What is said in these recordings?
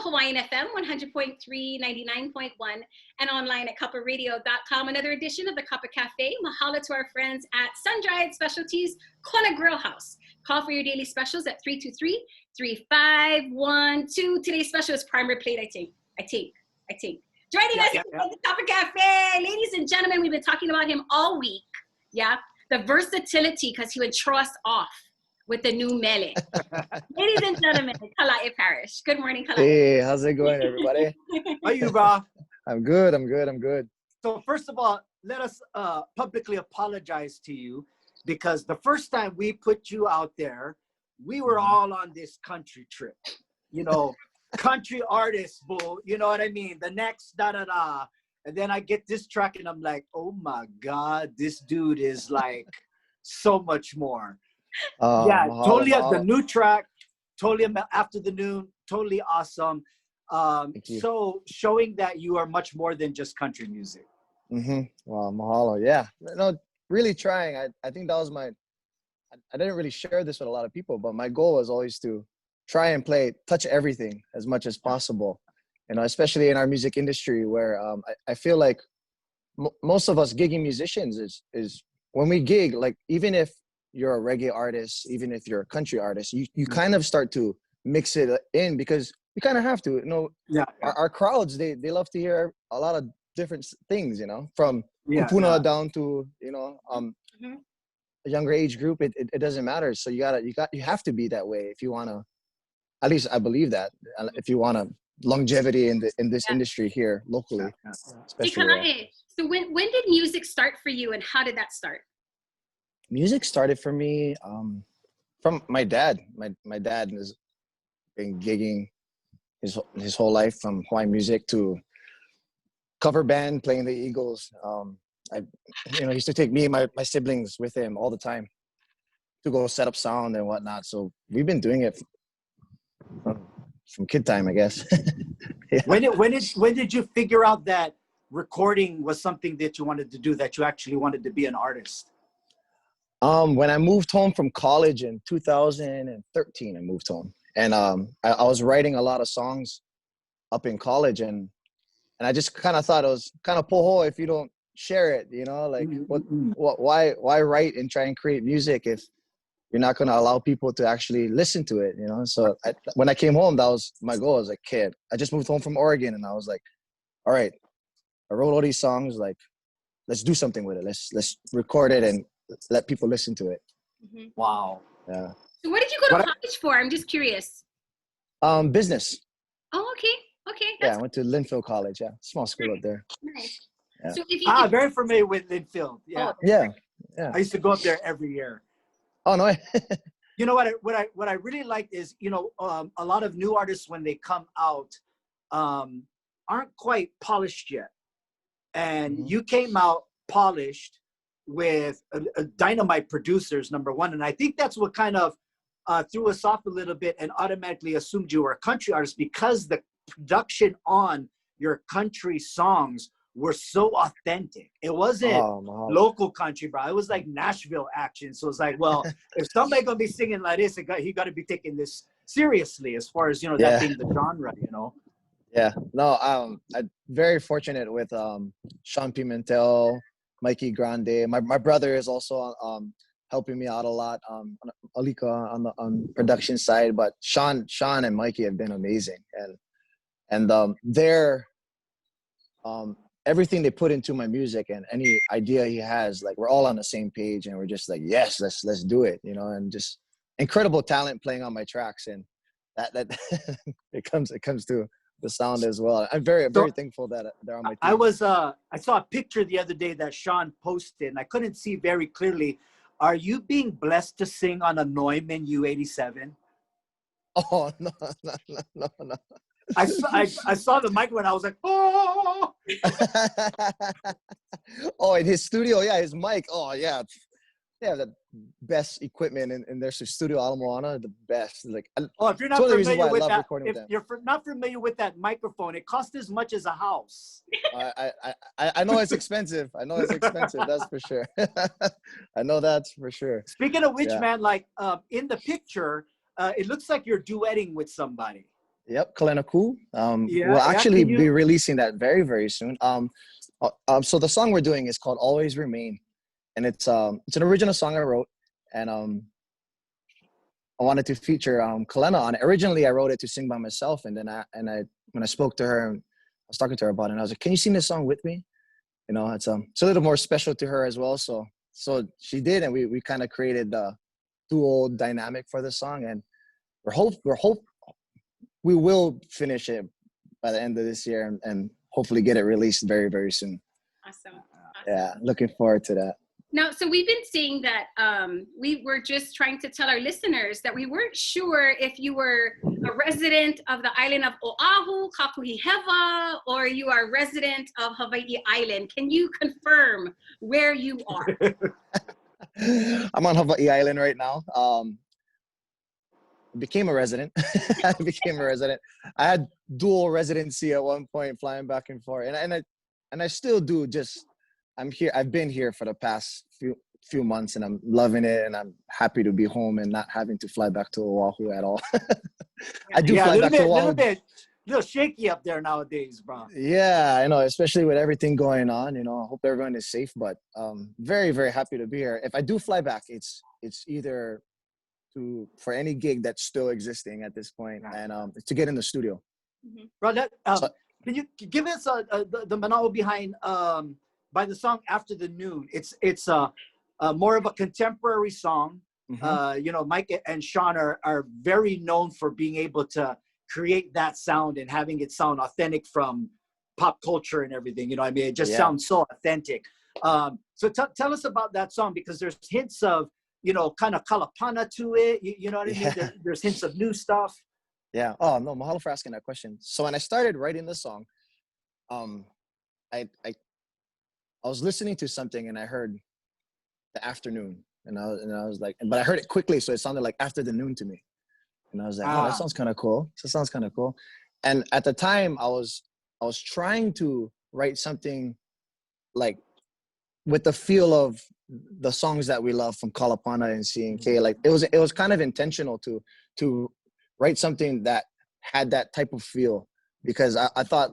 Hawaiian FM 100.3, 99.1, and online at kaparadio.com. Another edition of the Kapacafe. Mahalo to our friends at Sun-Dried Specialties Kona Grill House. Call for your daily specials at 323-3512. Today's special is prime rib plate. I take. Joining us at the Kapacafe, ladies and gentlemen, we've been talking about him all week. Yeah, the versatility, because he would throw us off with the new mele. Ladies and gentlemen, Kala'e Parish. Good morning, Kala'e. Hey, how's it going, everybody? How are you, bro? I'm good. So first of all, let us publicly apologize to you, because the first time we put you out there, we were all on this country trip. You know, country artists, boo. You know what I mean? The next da-da-da. And then I get this track and I'm like, oh my God, this dude is like so much more. Yeah, totally. The new track, totally after the noon, totally awesome. So showing that you are much more than just country music. Wow, mahalo. Yeah, no, really trying. I think that was I didn't really share this with a lot of people, but my goal was always to try and touch everything as much as possible. You know, especially in our music industry, where I feel like most of us gigging musicians is when we gig, like even if you're a reggae artist, even if you're a country artist, you kind of start to mix it in, because you kind of have to. You know, our crowds, they love to hear a lot of different things, you know, from kupuna down to, you know, a younger age group. It doesn't matter. So you have to be that way if you want to. At least I believe that, if you want to longevity in this industry here locally. Especially, so when did music start for you, and how did that start? Music started for me from my dad. My dad has been gigging his whole life, from Hawaiian music to cover band, playing the Eagles. I used to take me and my siblings with him all the time to go set up sound and whatnot. So we've been doing it from kid time, I guess. Yeah. When did you figure out that recording was something that you wanted to do, that you actually wanted to be an artist? When I moved home from college in 2013, I moved home, and I was writing a lot of songs up in college, and I just kind of thought it was kind of poho if you don't share it, you know, like why write and try and create music if you're not going to allow people to actually listen to it, you know? So when I came home, that was my goal as a kid. I just moved home from Oregon, and I was like, all right, I wrote all these songs, like, let's do something with it. Let's record it and let people listen to it. Wow. Yeah. So where did you go to college for? I'm just curious. Business. Oh, okay. Yeah, I went to Linfield College. Yeah, small school up there. Nice. Yeah. So very familiar with Linfield. Yeah. Yeah. I used to go up there every year. Oh no. You know what I really liked is, you know, a lot of new artists, when they come out, aren't quite polished yet, and you came out polished with a dynamite producers, number one, and I think that's what kind of threw us off a little bit and automatically assumed you were a country artist, because the production on your country songs were so authentic. It wasn't local country, bro. It was like Nashville action. So it's like, well, if somebody gonna be singing like this, he got to be taking this seriously, as far as, you know, that being the genre, you know. Yeah. No, I'm very fortunate with Sean Pimentel, Mikey Grande. My brother is also helping me out a lot, Alika on the production side. But Sean and Mikey have been amazing, and they're everything they put into my music and any idea he has, like, we're all on the same page, and we're just like, yes, let's do it, you know. And just incredible talent playing on my tracks, and that it comes to the sound as well. I'm very thankful that they're on my team. I saw a picture the other day that Sean posted, and I couldn't see very clearly. Are you being blessed to sing on a Neumann U87? Oh no. I saw the microphone, and I was like, oh. Oh, in his studio, his mic. Oh yeah, they have the best equipment in their studio, Ala Moana, the best. Like, if you're not familiar with that, not familiar with that microphone, it costs as much as a house. I know it's expensive. That's for sure. I know that's for sure. Speaking of which, man, like in the picture, it looks like you're duetting with somebody. Yep, Kala'e. Yeah, We'll yeah, actually can you- be releasing that very, very soon. So the song we're doing is called "Always Remain," and it's an original song I wrote, and I wanted to feature Kalena on it. Originally, I wrote it to sing by myself, and then when I spoke to her, and I was talking to her about it, and I was like, "Can you sing this song with me?" You know, it's a little more special to her as well. So she did, and we kind of created the dual dynamic for the song, and we will finish it by the end of this year, and hopefully get it released very, very soon. Awesome. Yeah, looking forward to that. Now, so we've been saying that we were just trying to tell our listeners that we weren't sure if you were a resident of the island of Oahu, Kapu'iheva, or you are a resident of Hawaii Island. Can you confirm where you are? I'm on Hawaii Island right now. Became a resident. I became a resident. I had dual residency at one point, flying back and forth, and I still do. Just I'm here. I've been here for the past few months, and I'm loving it, and I'm happy to be home and not having to fly back to Oahu at all. I do fly back to Oahu. A little shaky up there nowadays, bro. Yeah, I know, especially with everything going on. You know, I hope everyone is safe, but very, very happy to be here. If I do fly back, it's either for any gig that's still existing at this point, and to get in the studio. Bro, can you give us the manao behind by the song After the Noon? It's more of a contemporary song. You know, Mike and Sean are very known for being able to create that sound and having it sound authentic from pop culture and everything. You know what I mean? It just sounds so authentic. So tell us about that song, because there's hints of, you know, kind of kalapana to it. You know what I mean? There's hints of new stuff. Yeah. Oh, no, mahalo for asking that question. So when I started writing the song, I was listening to something and I heard the afternoon, and I was like, but I heard it quickly, so it sounded like after the noon to me. And I was like, oh, that sounds kind of cool. That sounds kind of cool. And at the time, I was trying to write something like with the feel of the songs that we love from Kalapana and CNK. Like it was kind of intentional to write something that had that type of feel, because I thought,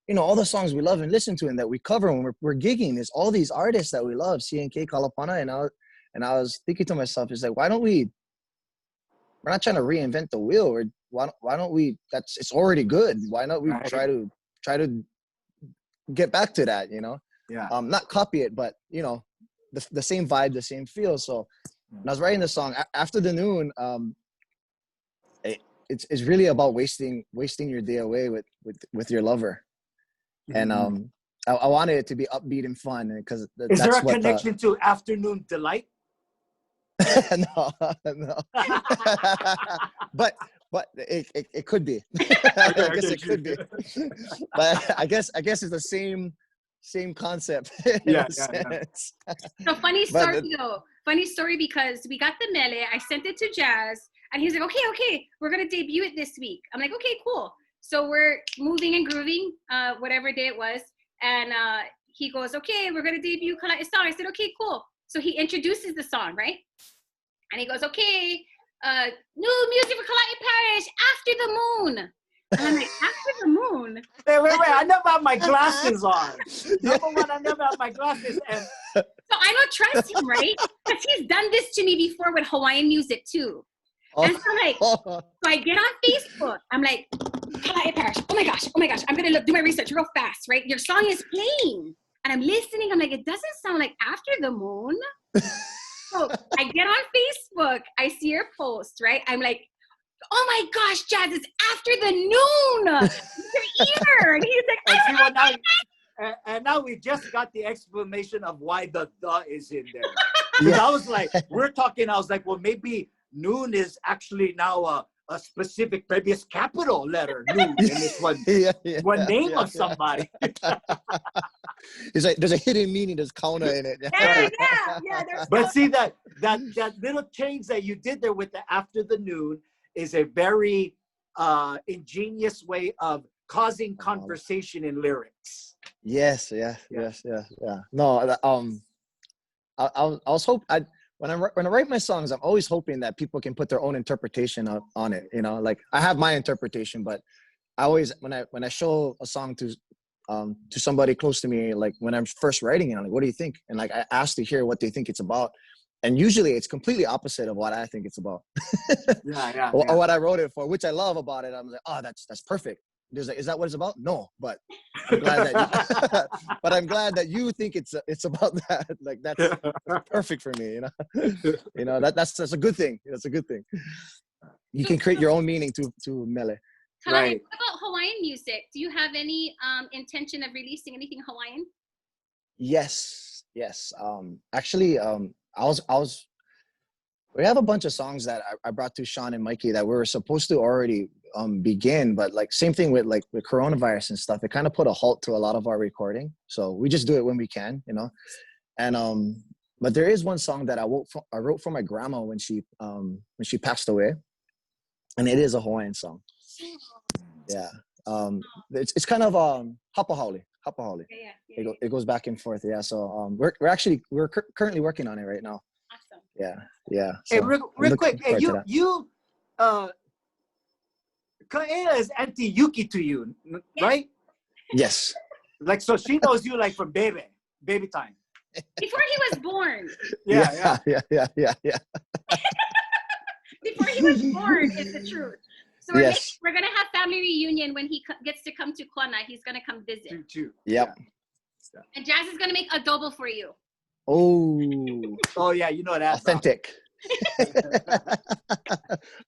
you know, all the songs we love and listen to and that we cover when we're gigging is all these artists that we love, CNK, Kalapana, and I was thinking to myself, it's like, we're not trying to reinvent the wheel. Why don't we? It's already good. Why not we try to get back to that? You know, not copy it, but you know, the same vibe, the same feel. So when I was writing the song After the Noon, it's really about wasting your day away with your lover, and I wanted it to be upbeat and fun, because is there a connection to Afternoon Delight? no. but it could be. I guess it could be. But I guess it's the same concept. Yeah. So funny story, because we got the mele. I sent it to Jazz, and he's like, okay, we're gonna debut it this week. I'm like, okay, cool. So we're moving and grooving, whatever day it was, and he goes, okay, we're gonna debut Kala'e song. I said, okay, cool. So he introduces the song, right? And he goes, okay, new music for Kala'e Parish, After the Moon. And I'm like, After the Moon? Wait, I never have my glasses on. Number one, I never have my glasses. And so I don't trust him, right? Because he's done this to me before with Hawaiian music too. And so I'm like, so I get on Facebook. I'm like, Kala'e Parish. Oh my gosh. I'm going to do my research real fast, right? Your song is playing. And I'm listening. I'm like, it doesn't sound like After the Moon. So I get on Facebook. I see your post, right? I'm like, oh my gosh, Jazz, it's After the Noon. Your ear. And he's like, and now we just got the explanation of why the is in there. Because I was like, I was like, well, maybe noon is actually now a specific, maybe it's capital letter, noon, and it's one name of somebody. It's like there's a hidden meaning, there's Kona in it. Yeah. But see that little change that you did there with the After the Noon is a very ingenious way of causing conversation in lyrics. Yes. No, I was hoping when I write my songs, I'm always hoping that people can put their own interpretation on it. You know, like I have my interpretation, but I always when I show a song to somebody close to me, like when I'm first writing it, I'm like, what do you think? And like I ask to hear what they think it's about. And usually it's completely opposite of what I think it's about. Or what I wrote it for, which I love about it. I'm like, oh, that's perfect. There's like, is that what it's about? No, but I'm glad that but I'm glad that you think it's about that. Like that's perfect for me, you know. You know, that's a good thing. That's a good thing. You can create your own meaning to mele. Right. What about Hawaiian music? Do you have any intention of releasing anything Hawaiian? Yes. Actually, we have a bunch of songs that I brought to Sean and Mikey that we were supposed to already begin, but like same thing with coronavirus and stuff. It kind of put a halt to a lot of our recording. So we just do it when we can, you know. And but there is one song that I wrote for my grandma when she passed away, and it is a Hawaiian song. Yeah. It's kind of hapa haole. Yeah. It goes back and forth. Yeah. So we're currently working on it right now. Awesome. Yeah. Hey, So real quick. Hey, you Kaea is Auntie Yuki to you, right? Yes. Like, so she knows you like from baby time. Before he was born. Yeah. Before he was born is the truth. So we're gonna have family reunion when he gets to come to Kona. He's gonna come visit. Yep. And Jazz is gonna make adobo for you. Oh yeah, you know that. Authentic.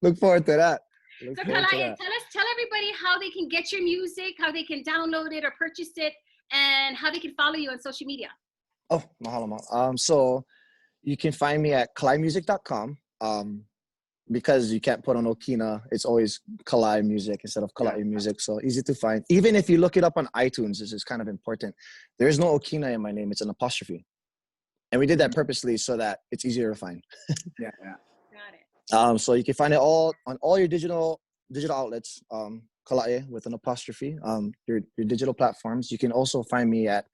Look forward to that. So Kala'e, tell everybody how they can get your music, how they can download it or purchase it, and how they can follow you on social media. Oh, mahalo. So you can find me at kalaimusic.com. Because you can't put on Okina, it's always Kala'e Music instead of Kala'e Music. So easy to find. Even if you look it up on iTunes, this is kind of important. There is no Okina in my name. It's an apostrophe. And we did that purposely so that it's easier to find. Got it. So you can find it all on all your digital outlets, Kala'e with an apostrophe, your digital platforms. You can also find me at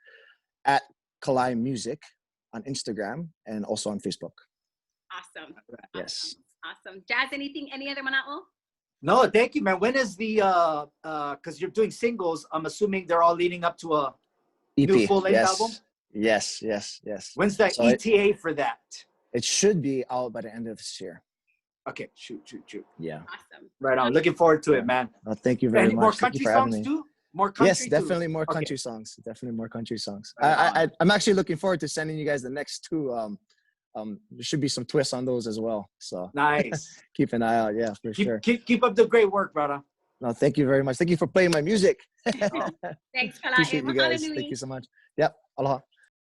Kala'e Music on Instagram and also on Facebook. Awesome. Yes. Awesome. Jazz, any other mana'o? No, thank you, man. When is the because you're doing singles, I'm assuming they're all leading up to a EP. New full-length album? Yes. When's the ETA for that? It should be out by the end of this year. Okay, shoot. Yeah. Awesome. Right on. Looking forward to it, man. Well, thank you very much. More country songs too? More country Yes, definitely more country songs. Definitely more country songs. I'm actually looking forward to sending you guys the next two. There should be some twists on those as well. So nice. Keep an eye out. Yeah, for sure. Keep up the great work, brother. No, thank you very much. Thank you for playing my music. Thanks, Kala'e. Appreciate you guys. Thank you so much. Yep. Aloha.